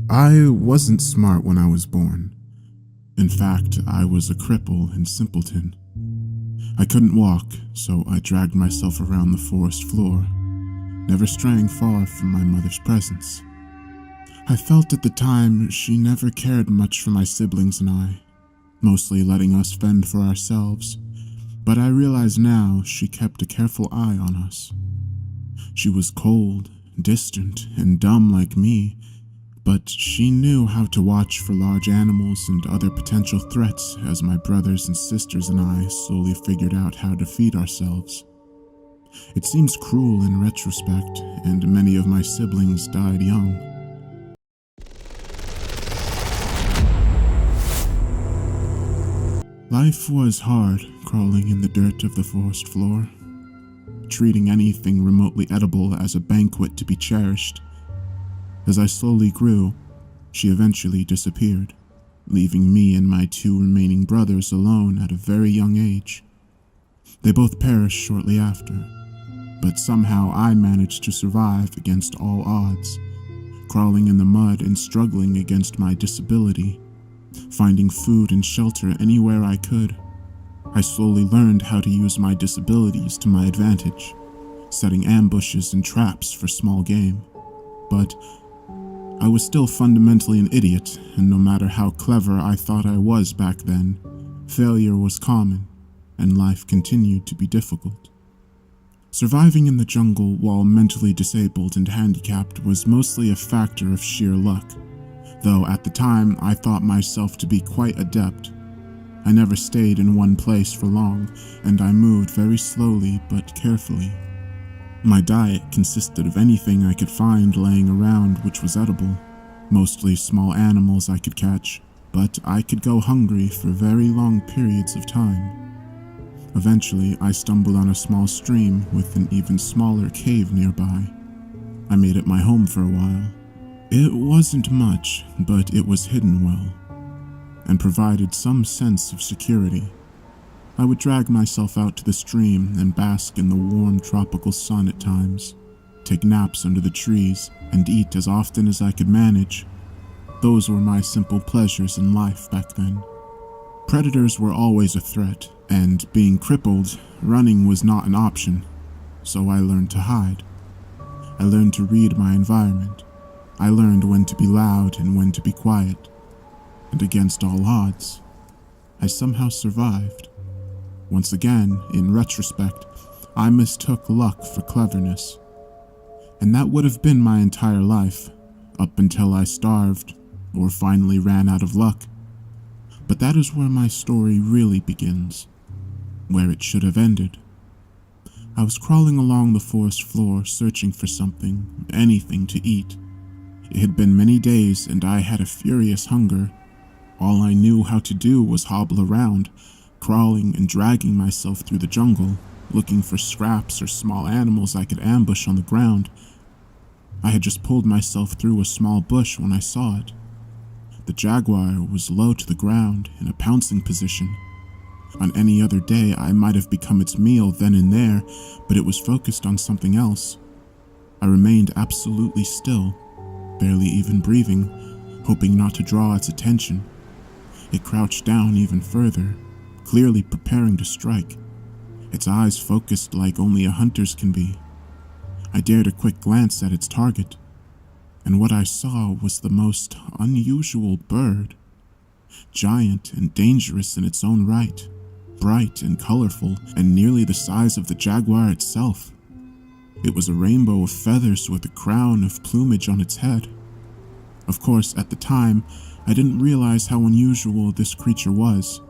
I wasn't smart when I was born. In fact, I was a cripple and simpleton. I couldn't walk, so I dragged myself around the forest floor, never straying far from my mother's presence. I felt at the time she never cared much for my siblings and I, mostly letting us fend for ourselves, but I realize now she kept a careful eye on us. She was cold, distant, and dumb like me, but she knew how to watch for large animals and other potential threats as my brothers and sisters and I slowly figured out how to feed ourselves. It seems cruel in retrospect, and many of my siblings died young. Life was hard, crawling in the dirt of the forest floor, treating anything remotely edible as a banquet to be cherished. As I slowly grew, she eventually disappeared, leaving me and my two remaining brothers alone at a very young age. They both perished shortly after, but somehow I managed to survive against all odds, crawling in the mud and struggling against my disability, finding food and shelter anywhere I could. I slowly learned how to use my disabilities to my advantage, setting ambushes and traps for small game. But I was still fundamentally an idiot, and no matter how clever I thought I was back then, failure was common, and life continued to be difficult. Surviving in the jungle while mentally disabled and handicapped was mostly a factor of sheer luck, though at the time I thought myself to be quite adept. I never stayed in one place for long, and I moved very slowly but carefully. My diet consisted of anything I could find laying around which was edible, mostly small animals I could catch, but I could go hungry for very long periods of time. Eventually, I stumbled on a small stream with an even smaller cave nearby. I made it my home for a while. It wasn't much, but it was hidden well, and provided some sense of security. I would drag myself out to the stream and bask in the warm tropical sun at times, take naps under the trees, and eat as often as I could manage. Those were my simple pleasures in life back then. Predators were always a threat, and being crippled, running was not an option, so I learned to hide. I learned to read my environment. I learned when to be loud and when to be quiet. And against all odds, I somehow survived. Once again, in retrospect, I mistook luck for cleverness. And that would have been my entire life, up until I starved, or finally ran out of luck. But that is where my story really begins, where it should have ended. I was crawling along the forest floor searching for something, anything to eat. It had been many days and I had a furious hunger. All I knew how to do was hobble around, crawling and dragging myself through the jungle, looking for scraps or small animals I could ambush on the ground. I had just pulled myself through a small bush when I saw it. The jaguar was low to the ground in a pouncing position. On any other day, I might have become its meal then and there, but it was focused on something else. I remained absolutely still, barely even breathing, hoping not to draw its attention. It crouched down even further, clearly preparing to strike, its eyes focused like only a hunter's can be. I dared a quick glance at its target, and what I saw was the most unusual bird. Giant and dangerous in its own right, bright and colorful, and nearly the size of the jaguar itself. It was a rainbow of feathers with a crown of plumage on its head. Of course, at the time, I didn't realize how unusual this creature was.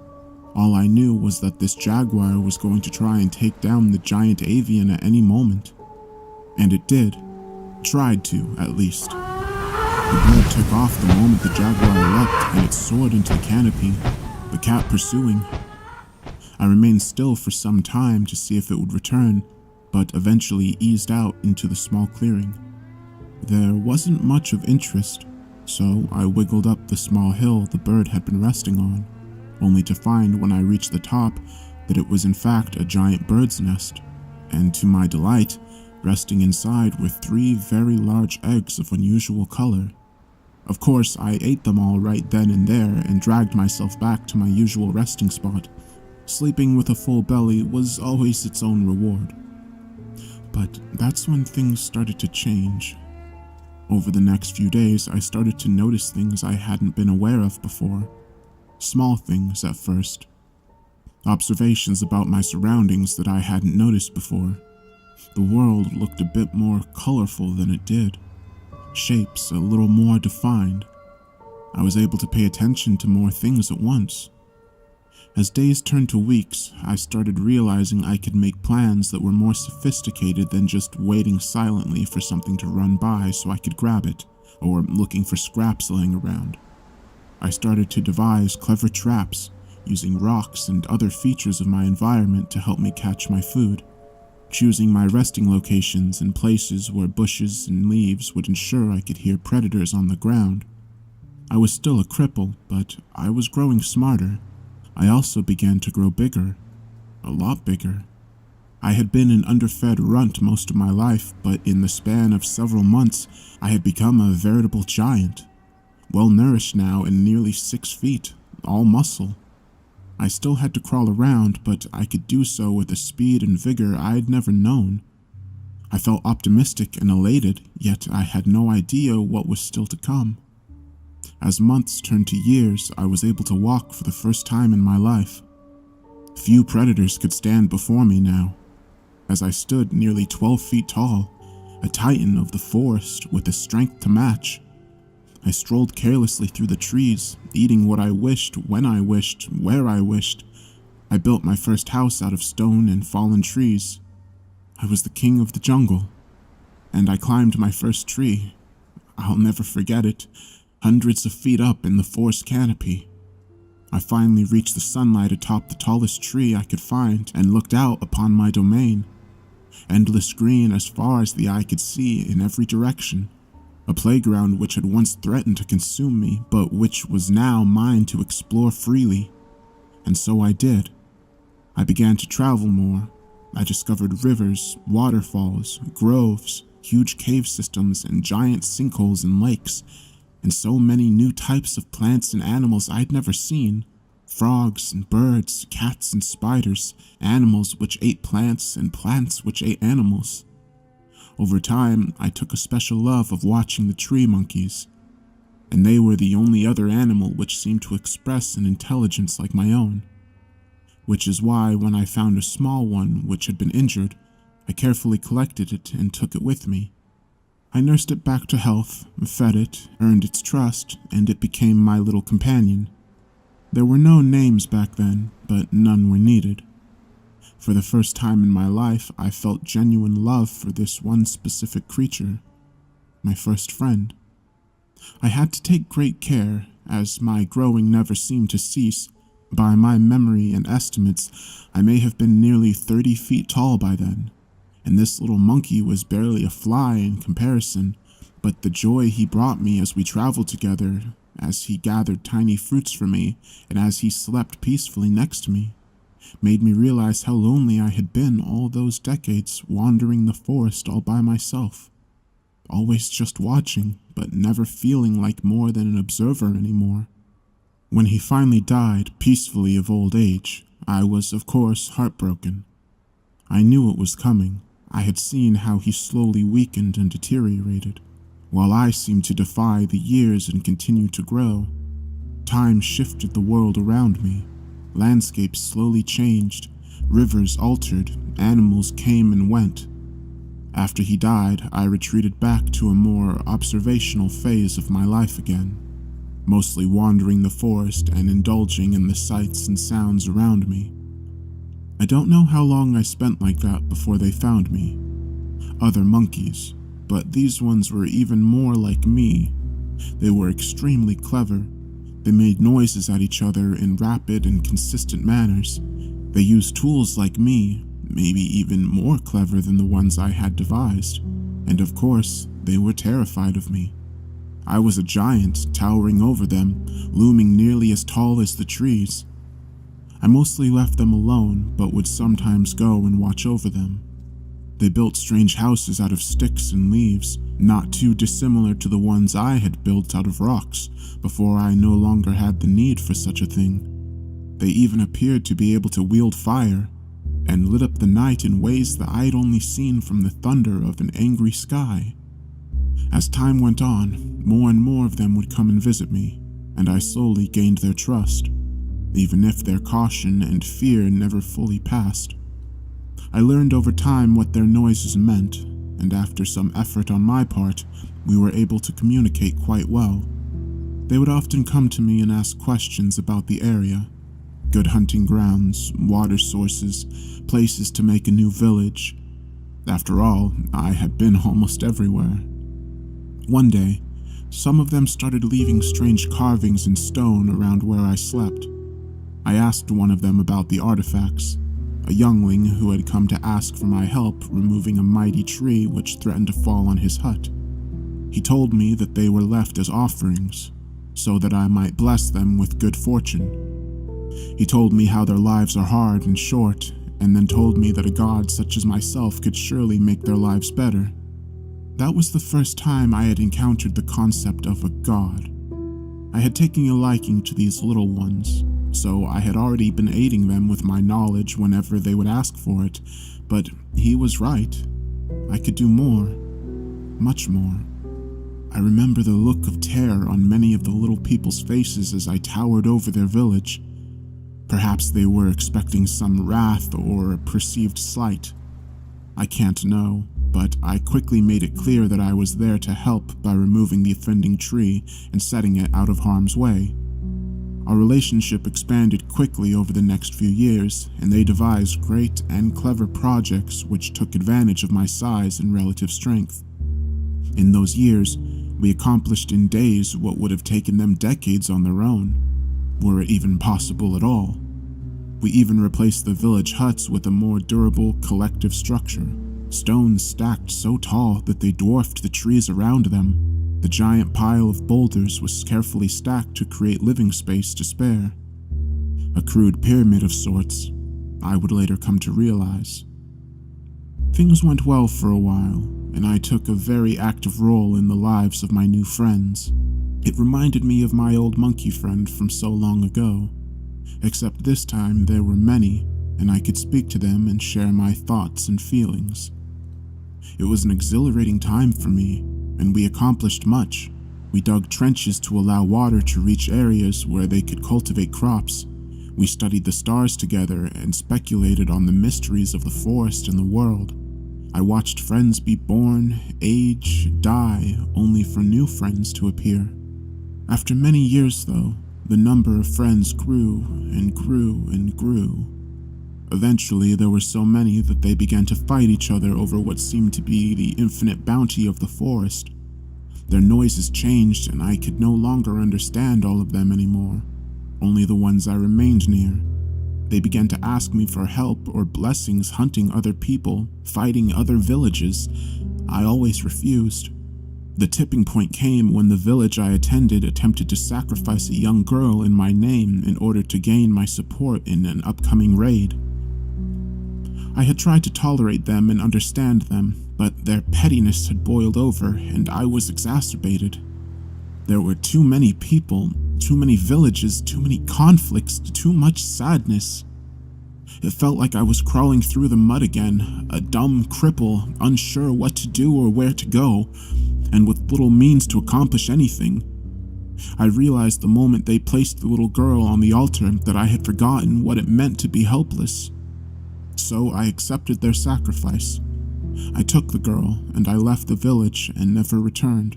All I knew was that this jaguar was going to try and take down the giant avian at any moment. And it did. Tried to, at least. The bird took off the moment the jaguar leapt and it soared into the canopy, the cat pursuing. I remained still for some time to see if it would return, but eventually eased out into the small clearing. There wasn't much of interest, so I wiggled up the small hill the bird had been resting on, only to find when I reached the top that it was in fact a giant bird's nest, and to my delight, resting inside were 3 very large eggs of unusual color. Of course, I ate them all right then and there and dragged myself back to my usual resting spot. Sleeping with a full belly was always its own reward. But that's when things started to change. Over the next few days, I started to notice things I hadn't been aware of before. Small things at first. Observations about my surroundings that I hadn't noticed before. The world looked a bit more colorful than it did. Shapes a little more defined. I was able to pay attention to more things at once. As days turned to weeks, I started realizing I could make plans that were more sophisticated than just waiting silently for something to run by so I could grab it, or looking for scraps laying around. I started to devise clever traps, using rocks and other features of my environment to help me catch my food, choosing my resting locations and places where bushes and leaves would ensure I could hear predators on the ground. I was still a cripple, but I was growing smarter. I also began to grow bigger, a lot bigger. I had been an underfed runt most of my life, but in the span of several months, I had become a veritable giant, well-nourished now and nearly 6 feet, all muscle. I still had to crawl around, but I could do so with a speed and vigor I'd never known. I felt optimistic and elated, yet I had no idea what was still to come. As months turned to years, I was able to walk for the first time in my life. Few predators could stand before me now. As I stood nearly 12 feet tall, a titan of the forest with a strength to match, I strolled carelessly through the trees, eating what I wished, when I wished, where I wished. I built my first house out of stone and fallen trees. I was the king of the jungle, and I climbed my first tree. I'll never forget it. Hundreds of feet up in the forest canopy. I finally reached the sunlight atop the tallest tree I could find and looked out upon my domain. Endless green as far as the eye could see in every direction. A playground which had once threatened to consume me, but which was now mine to explore freely. And so I did. I began to travel more. I discovered rivers, waterfalls, groves, huge cave systems, and giant sinkholes and lakes, and so many new types of plants and animals I'd never seen. Frogs and birds, cats and spiders, animals which ate plants and plants which ate animals. Over time, I took a special love of watching the tree monkeys, and they were the only other animal which seemed to express an intelligence like my own. Which is why when I found a small one which had been injured, I carefully collected it and took it with me. I nursed it back to health, fed it, earned its trust, and it became my little companion. There were no names back then, but none were needed. For the first time in my life, I felt genuine love for this one specific creature, my first friend. I had to take great care, as my growing never seemed to cease. By my memory and estimates, I may have been nearly 30 feet tall by then. And this little monkey was barely a fly in comparison, but the joy he brought me as we traveled together, as he gathered tiny fruits for me, and as he slept peacefully next to me, made me realize how lonely I had been all those decades wandering the forest all by myself, always just watching, but never feeling like more than an observer anymore. When he finally died peacefully of old age, I was, of course, heartbroken. I knew it was coming. I had seen how he slowly weakened and deteriorated, while I seemed to defy the years and continue to grow. Time shifted the world around me. Landscapes slowly changed, rivers altered, animals came and went. After he died, I retreated back to a more observational phase of my life again, mostly wandering the forest and indulging in the sights and sounds around me. I don't know how long I spent like that before they found me. Other monkeys, but these ones were even more like me. They were extremely clever. They made noises at each other in rapid and consistent manners. They used tools like me, maybe even more clever than the ones I had devised. And of course, they were terrified of me. I was a giant, towering over them, looming nearly as tall as the trees. I mostly left them alone, but would sometimes go and watch over them. They built strange houses out of sticks and leaves, not too dissimilar to the ones I had built out of rocks before I no longer had the need for such a thing. They even appeared to be able to wield fire, and lit up the night in ways that I'd only seen from the thunder of an angry sky. As time went on, more and more of them would come and visit me, and I slowly gained their trust, even if their caution and fear never fully passed. I learned over time what their noises meant, and after some effort on my part, we were able to communicate quite well. They would often come to me and ask questions about the area, good hunting grounds, water sources, places to make a new village. After all, I had been almost everywhere. One day, some of them started leaving strange carvings in stone around where I slept. I asked one of them about the artifacts, a youngling who had come to ask for my help removing a mighty tree which threatened to fall on his hut. He told me that they were left as offerings, so that I might bless them with good fortune. He told me how their lives are hard and short, and then told me that a god such as myself could surely make their lives better. That was the first time I had encountered the concept of a god. I had taken a liking to these little ones, so I had already been aiding them with my knowledge whenever they would ask for it, but he was right. I could do more, much more. I remember the look of terror on many of the little people's faces as I towered over their village. Perhaps they were expecting some wrath or a perceived slight. I can't know, but I quickly made it clear that I was there to help by removing the offending tree and setting it out of harm's way. Our relationship expanded quickly over the next few years, and they devised great and clever projects which took advantage of my size and relative strength. In those years, we accomplished in days what would have taken them decades on their own, were it even possible at all. We even replaced the village huts with a more durable collective structure, stones stacked so tall that they dwarfed the trees around them. The giant pile of boulders was carefully stacked to create living space to spare. A crude pyramid of sorts, I would later come to realize. Things went well for a while, and I took a very active role in the lives of my new friends. It reminded me of my old monkey friend from so long ago, except this time there were many, and I could speak to them and share my thoughts and feelings. It was an exhilarating time for me, and we accomplished much. We dug trenches to allow water to reach areas where they could cultivate crops. We studied the stars together and speculated on the mysteries of the forest and the world. I watched friends be born, age, die, only for new friends to appear. After many years, though, the number of friends grew and grew and grew. Eventually, there were so many that they began to fight each other over what seemed to be the infinite bounty of the forest. Their noises changed, and I could no longer understand all of them anymore, only the ones I remained near. They began to ask me for help or blessings hunting other people, fighting other villages. I always refused. The tipping point came when the village I attended attempted to sacrifice a young girl in my name in order to gain my support in an upcoming raid. I had tried to tolerate them and understand them, but their pettiness had boiled over, and I was exacerbated. There were too many people, too many villages, too many conflicts, too much sadness. It felt like I was crawling through the mud again, a dumb cripple, unsure what to do or where to go, and with little means to accomplish anything. I realized the moment they placed the little girl on the altar that I had forgotten what it meant to be helpless. So I accepted their sacrifice. I took the girl, and I left the village and never returned.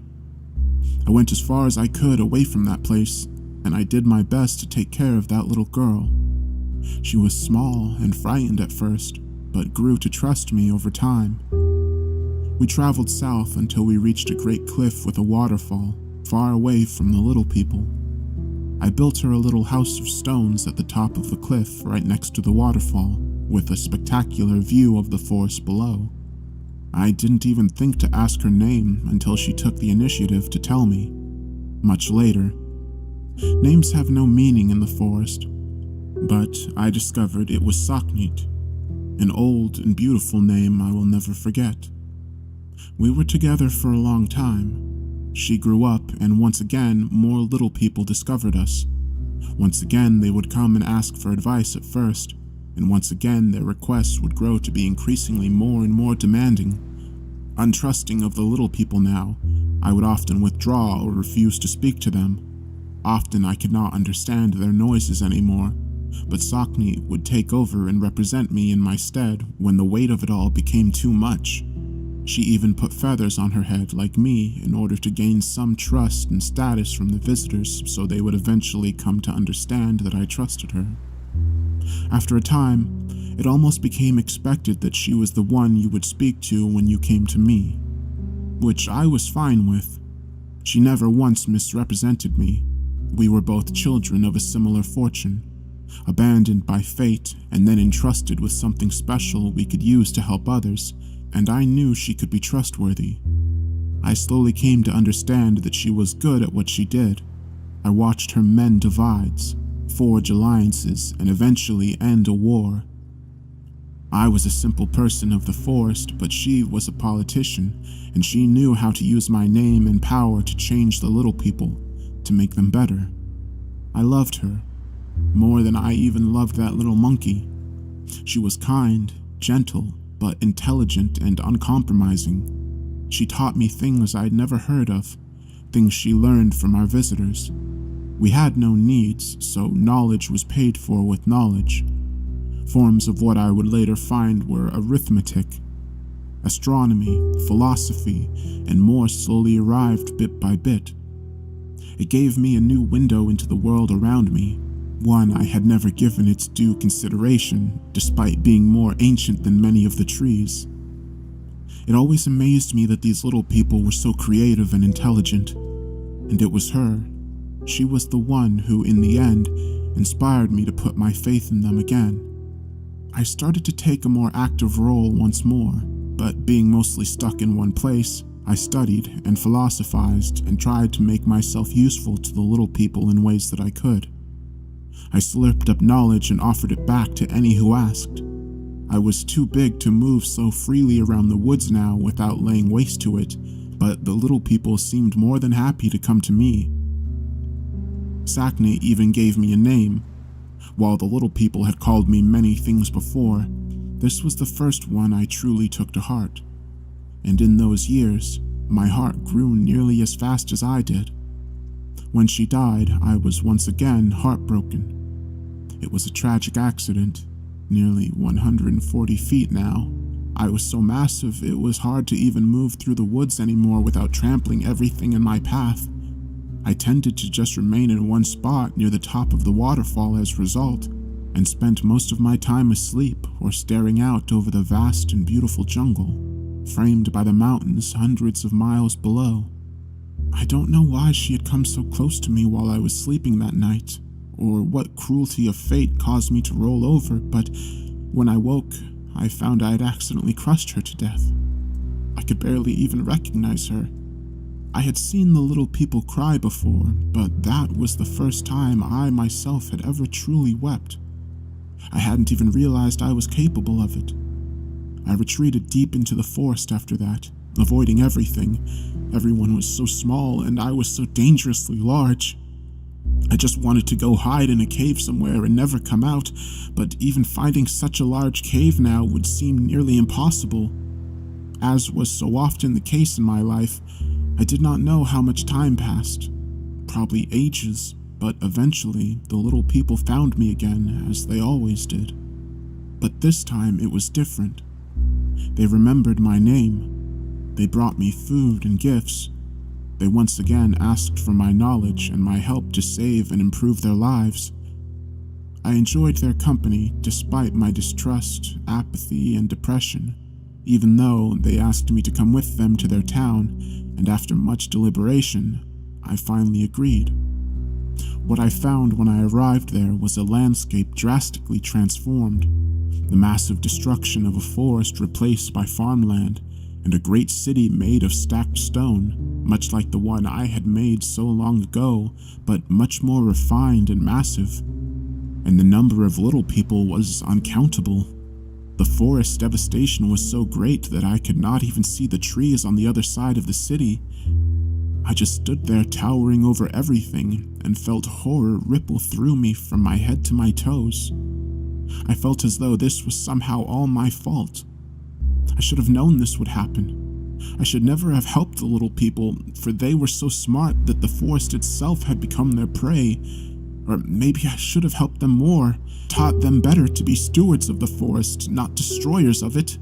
I went as far as I could away from that place, and I did my best to take care of that little girl. She was small and frightened at first, but grew to trust me over time. We traveled south until we reached a great cliff with a waterfall, far away from the little people. I built her a little house of stones at the top of the cliff right next to the waterfall, with a spectacular view of the forest below. I didn't even think to ask her name until she took the initiative to tell me. Much later. Names have no meaning in the forest, but I discovered it was Saknit. an old and beautiful name I will never forget. We were together for a long time. She grew up, and once again, more little people discovered us. Once again, they would come and ask for advice at first, and once again, their requests would grow to be increasingly more and more demanding. Untrusting of the little people now, I would often withdraw or refuse to speak to them. Often I could not understand their noises anymore, but Sakni would take over and represent me in my stead when the weight of it all became too much. She even put feathers on her head like me in order to gain some trust and status from the visitors so they would eventually come to understand that I trusted her. After a time, it almost became expected that she was the one you would speak to when you came to me, which I was fine with. She never once misrepresented me. We were both children of a similar fortune, abandoned by fate and then entrusted with something special we could use to help others, and I knew she could be trustworthy. I slowly came to understand that she was good at what she did. I watched her mend divides, forge alliances, and eventually end a war. I was a simple person of the forest, but she was a politician, and she knew how to use my name and power to change the little people, to make them better. I loved her, more than I even loved that little monkey. She was kind, gentle, but intelligent and uncompromising. She taught me things I'd never heard of, things she learned from our visitors. We had no needs, so knowledge was paid for with knowledge. Forms of what I would later find were arithmetic, astronomy, philosophy, and more slowly arrived bit by bit. It gave me a new window into the world around me, one I had never given its due consideration, despite being more ancient than many of the trees. It always amazed me that these little people were so creative and intelligent, and it was her. She was the one who, in the end, inspired me to put my faith in them again. I started to take a more active role once more, but being mostly stuck in one place, I studied and philosophized and tried to make myself useful to the little people in ways that I could. I slurped up knowledge and offered it back to any who asked. I was too big to move so freely around the woods now without laying waste to it, but the little people seemed more than happy to come to me. Sakni even gave me a name. While the little people had called me many things before, this was the first one I truly took to heart. And in those years, my heart grew nearly as fast as I did. When she died, I was once again heartbroken. It was a tragic accident, nearly 140 feet now. I was so massive it was hard to even move through the woods anymore without trampling everything in my path. I tended to just remain in one spot near the top of the waterfall as a result, and spent most of my time asleep or staring out over the vast and beautiful jungle, framed by the mountains hundreds of miles below. I don't know why she had come so close to me while I was sleeping that night, or what cruelty of fate caused me to roll over, but when I woke, I found I had accidentally crushed her to death. I could barely even recognize her. I had seen the little people cry before, but that was the first time I myself had ever truly wept. I hadn't even realized I was capable of it. I retreated deep into the forest after that, avoiding everything. Everyone was so small and I was so dangerously large. I just wanted to go hide in a cave somewhere and never come out, but even finding such a large cave now would seem nearly impossible. As was so often the case in my life, I did not know how much time passed. Probably ages, but eventually the little people found me again, as they always did. But this time it was different. They remembered my name. They brought me food and gifts. They once again asked for my knowledge and my help to save and improve their lives. I enjoyed their company despite my distrust, apathy, and depression, even though they asked me to come with them to their town, and after much deliberation, I finally agreed. What I found when I arrived there was a landscape drastically transformed, the massive destruction of a forest replaced by farmland, and a great city made of stacked stone, much like the one I had made so long ago, but much more refined and massive. And the number of little people was uncountable. The forest devastation was so great that I could not even see the trees on the other side of the city. I just stood there towering over everything and felt horror ripple through me from my head to my toes. I felt as though this was somehow all my fault. I should have known this would happen. I should never have helped the little people, for they were so smart that the forest itself had become their prey. Or maybe I should have helped them more, taught them better to be stewards of the forest, not destroyers of it.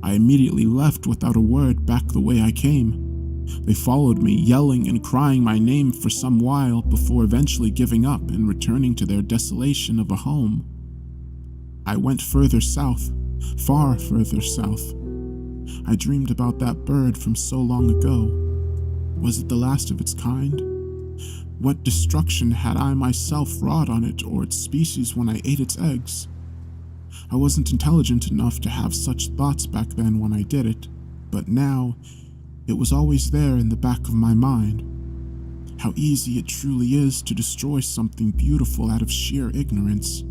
I immediately left without a word back the way I came. They followed me, yelling and crying my name for some while before eventually giving up and returning to their desolation of a home. I went further south, far further south. I dreamed about that bird from so long ago. Was it the last of its kind? What destruction had I myself wrought on it or its species when I ate its eggs? I wasn't intelligent enough to have such thoughts back then when I did it, but now it was always there in the back of my mind. How easy it truly is to destroy something beautiful out of sheer ignorance.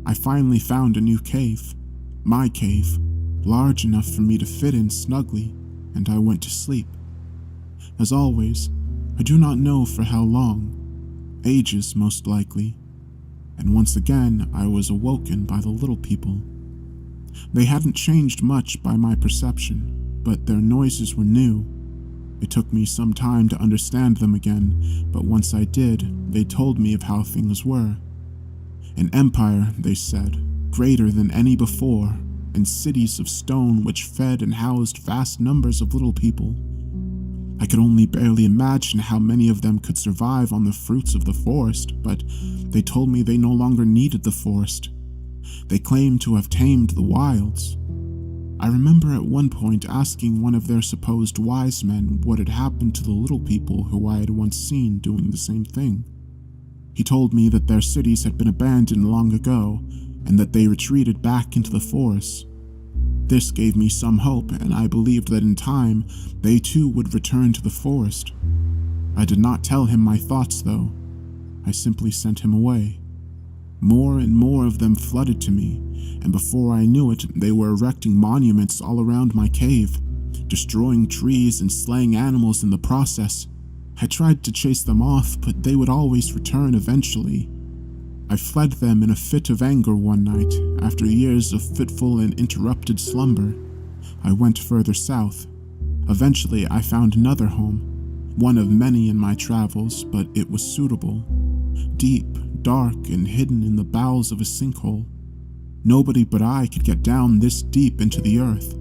I finally found a new cave, my cave, large enough for me to fit in snugly, and I went to sleep. As always, I do not know for how long, ages most likely, and once again I was awoken by the little people. They hadn't changed much by my perception, but their noises were new. It took me some time to understand them again, but once I did, they told me of how things were. An empire, they said, greater than any before, and cities of stone which fed and housed vast numbers of little people. I could only barely imagine how many of them could survive on the fruits of the forest, but they told me they no longer needed the forest. They claimed to have tamed the wilds. I remember at one point asking one of their supposed wise men what had happened to the little people who I had once seen doing the same thing. He told me that their cities had been abandoned long ago, and that they retreated back into the forest. This gave me some hope, and I believed that in time, they too would return to the forest. I did not tell him my thoughts, though. I simply sent him away. More and more of them flooded to me, and before I knew it, they were erecting monuments all around my cave, destroying trees and slaying animals in the process. I tried to chase them off, but they would always return eventually. I fled them in a fit of anger one night, after years of fitful and interrupted slumber. I went further south. Eventually, I found another home, one of many in my travels, but it was suitable. Deep, dark, and hidden in the bowels of a sinkhole. Nobody but I could get down this deep into the earth.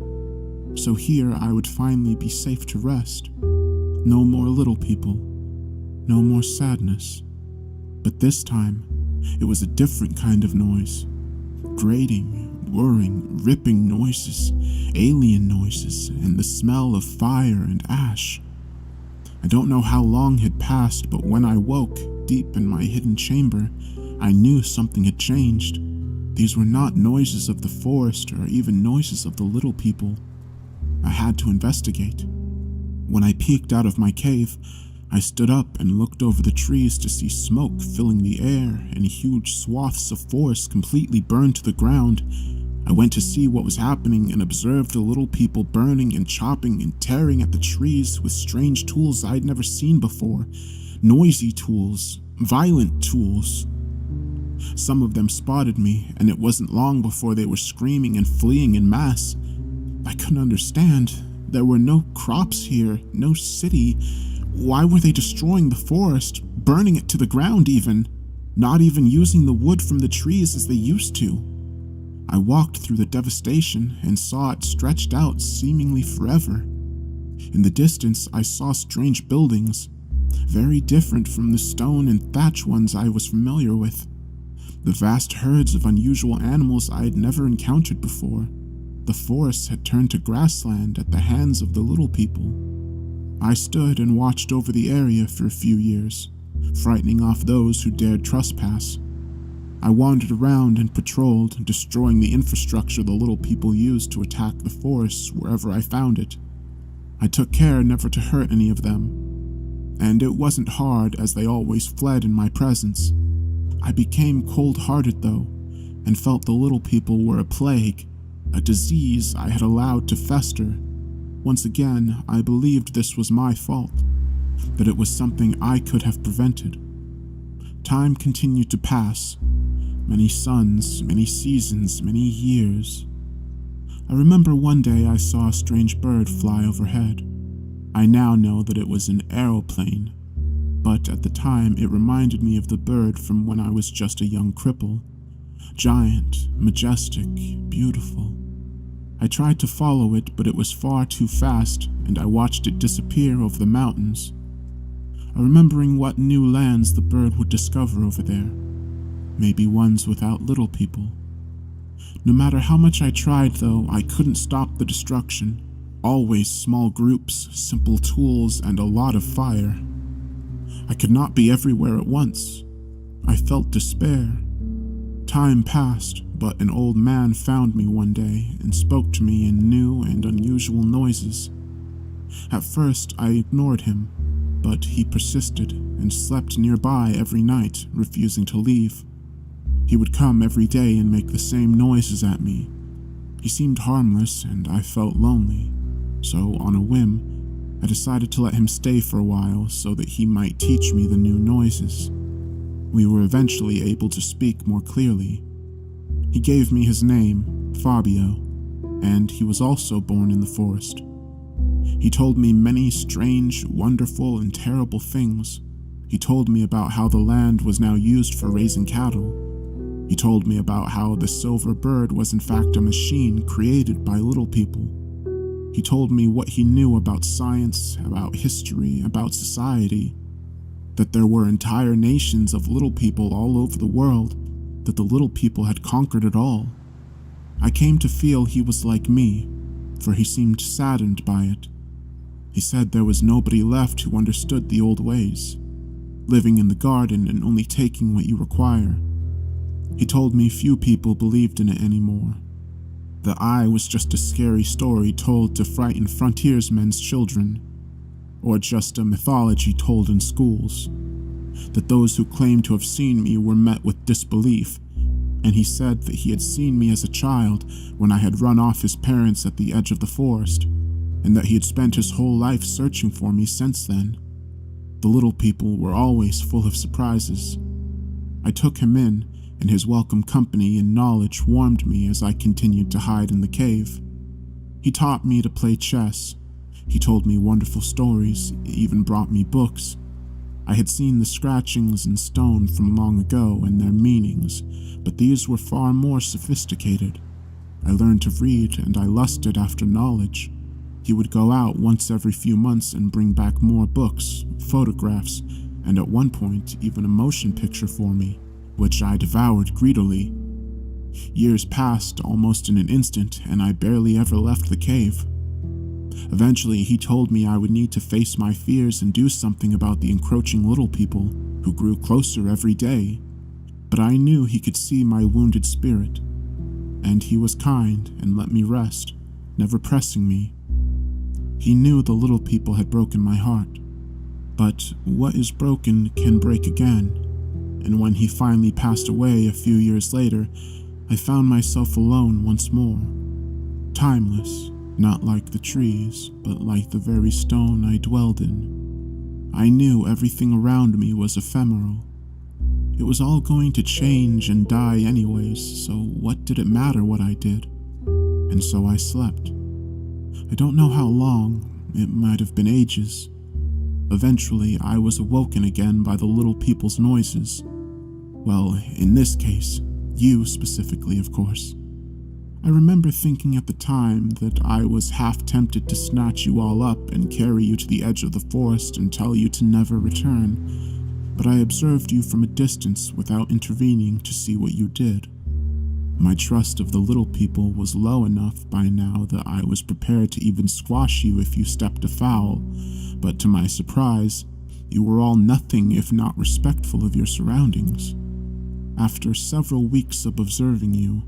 So here I would finally be safe to rest. No more little people. No more sadness. But this time, it was a different kind of noise. Grating, whirring, ripping noises, alien noises, and the smell of fire and ash. I don't know how long had passed, but when I woke, deep in my hidden chamber, I knew something had changed. These were not noises of the forest or even noises of the little people. I had to investigate. When I peeked out of my cave, I stood up and looked over the trees to see smoke filling the air and huge swaths of forest completely burned to the ground. I went to see what was happening and observed the little people burning and chopping and tearing at the trees with strange tools I'd never seen before. Noisy tools, violent tools. Some of them spotted me, and it wasn't long before they were screaming and fleeing in mass. I couldn't understand. There were no crops here, no city. Why were they destroying the forest, burning it to the ground even, not even using the wood from the trees as they used to? I walked through the devastation and saw it stretched out seemingly forever. In the distance, I saw strange buildings, very different from the stone and thatch ones I was familiar with. The vast herds of unusual animals I had never encountered before. The forest had turned to grassland at the hands of the little people. I stood and watched over the area for a few years, frightening off those who dared trespass. I wandered around and patrolled, destroying the infrastructure the little people used to attack the forests wherever I found it. I took care never to hurt any of them, and it wasn't hard as they always fled in my presence. I became cold-hearted though, and felt the little people were a plague. a disease I had allowed to fester. Once again, I believed this was my fault, that it was something I could have prevented. Time continued to pass. Many suns, many seasons, many years. I remember one day I saw a strange bird fly overhead. I now know that it was an aeroplane, but at the time it reminded me of the bird from when I was just a young cripple. Giant, majestic, beautiful. I tried to follow it, but it was far too fast, and I watched it disappear over the mountains. Remembering what new lands the bird would discover over there, maybe ones without little people. No matter how much I tried, though, I couldn't stop the destruction. Always small groups, simple tools, and a lot of fire. I could not be everywhere at once. I felt despair. Time passed, but an old man found me one day and spoke to me in new and unusual noises. At first, I ignored him, but he persisted and slept nearby every night, refusing to leave. He would come every day and make the same noises at me. He seemed harmless, and I felt lonely, so on a whim, I decided to let him stay for a while so that he might teach me the new noises. We were eventually able to speak more clearly. He gave me his name, Fabio, and he was also born in the forest. He told me many strange, wonderful, and terrible things. He told me about how the land was now used for raising cattle. He told me about how the silver bird was in fact a machine created by little people. He told me what he knew about science, about history, about society, that there were entire nations of little people all over the world, that the little people had conquered it all. I came to feel he was like me, for he seemed saddened by it. He said there was nobody left who understood the old ways, living in the garden and only taking what you require. He told me few people believed in it anymore. The eye was just a scary story told to frighten frontiersmen's children, or just a mythology told in schools. That those who claimed to have seen me were met with disbelief, and he said that he had seen me as a child when I had run off his parents at the edge of the forest, and that he had spent his whole life searching for me since then. The little people were always full of surprises. I took him in, and his welcome company and knowledge warmed me as I continued to hide in the cave. He taught me to play chess. He told me wonderful stories, even brought me books. I had seen the scratchings in stone from long ago and their meanings, but these were far more sophisticated. I learned to read, and I lusted after knowledge. He would go out once every few months and bring back more books, photographs, and at one point even a motion picture for me, which I devoured greedily. Years passed almost in an instant, and I barely ever left the cave. Eventually, he told me I would need to face my fears and do something about the encroaching little people who grew closer every day. But I knew he could see my wounded spirit, and he was kind and let me rest, never pressing me. He knew the little people had broken my heart, but what is broken can break again. And when he finally passed away a few years later, I found myself alone once more. Timeless, not like the trees, but like the very stone I dwelled in. I knew everything around me was ephemeral. It was all going to change and die anyways, so what did it matter what I did? And so I slept. I don't know how long, it might have been ages. Eventually, I was awoken again by the little people's noises. Well, in this case, you specifically, of course. I remember thinking at the time that I was half tempted to snatch you all up and carry you to the edge of the forest and tell you to never return, but I observed you from a distance without intervening to see what you did. My trust of the little people was low enough by now that I was prepared to even squash you if you stepped afoul, but to my surprise, you were all nothing if not respectful of your surroundings. After several weeks of observing you,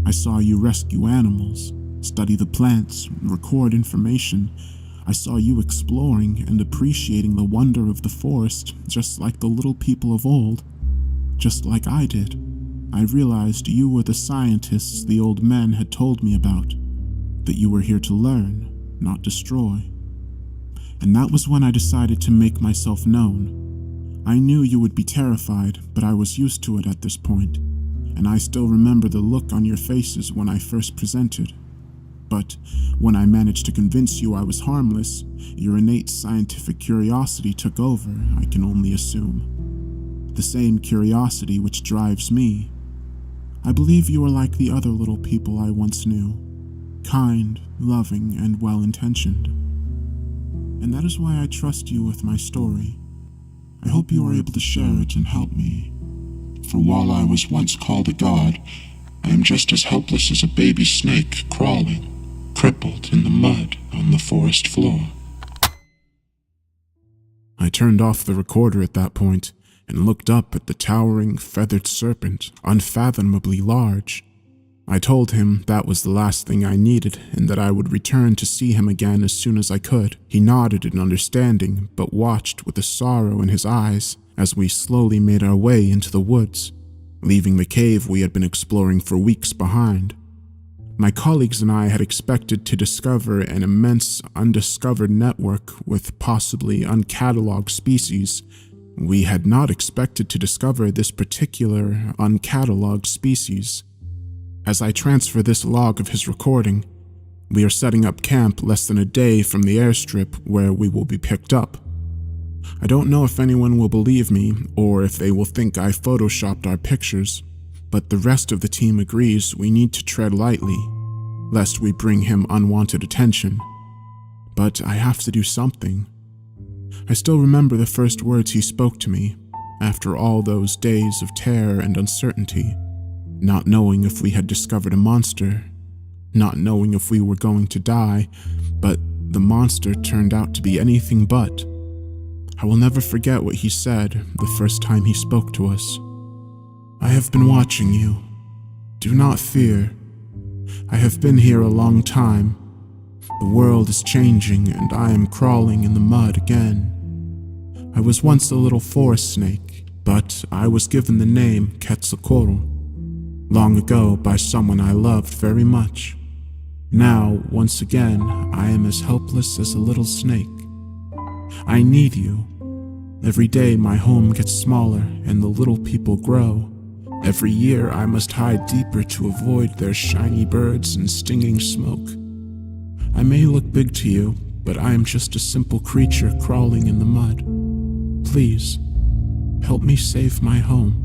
I saw you rescue animals, study the plants, record information. I saw you exploring and appreciating the wonder of the forest, just like the little people of old, just like I did. I realized you were the scientists the old men had told me about, that you were here to learn, not destroy. And that was when I decided to make myself known. I knew you would be terrified, but I was used to it at this point, and I still remember the look on your faces when I first presented. But when I managed to convince you I was harmless, your innate scientific curiosity took over, I can only assume. The same curiosity which drives me. I believe you are like the other little people I once knew, kind, loving, and well-intentioned. And that is why I trust you with my story. I hope you are able to share it and help me. For while I was once called a god, I am just as helpless as a baby snake crawling, crippled in the mud on the forest floor. I turned off the recorder at that point and looked up at the towering, feathered serpent, unfathomably large. I told him that was the last thing I needed and that I would return to see him again as soon as I could. He nodded in understanding, but watched with a sorrow in his eyes as we slowly made our way into the woods, leaving the cave we had been exploring for weeks behind. My colleagues and I had expected to discover an immense undiscovered network with possibly uncatalogued species. We had not expected to discover this particular uncatalogued species. As I transfer this log of his recording, we are setting up camp less than a day from the airstrip where we will be picked up. I don't know if anyone will believe me or if they will think I photoshopped our pictures, but the rest of the team agrees we need to tread lightly, lest we bring him unwanted attention. But I have to do something. I still remember the first words he spoke to me, after all those days of terror and uncertainty, not knowing if we had discovered a monster, not knowing if we were going to die, but the monster turned out to be anything but. I will never forget what he said the first time he spoke to us. I have been watching you. Do not fear. I have been here a long time. The world is changing and I am crawling in the mud again. I was once a little forest snake, but I was given the name Quetzalcoatl long ago by someone I loved very much. Now, once again, I am as helpless as a little snake. I need you. Every day my home gets smaller and the little people grow. Every year I must hide deeper to avoid their shiny birds and stinging smoke. I may look big to you, but I am just a simple creature crawling in the mud. Please, help me save my home.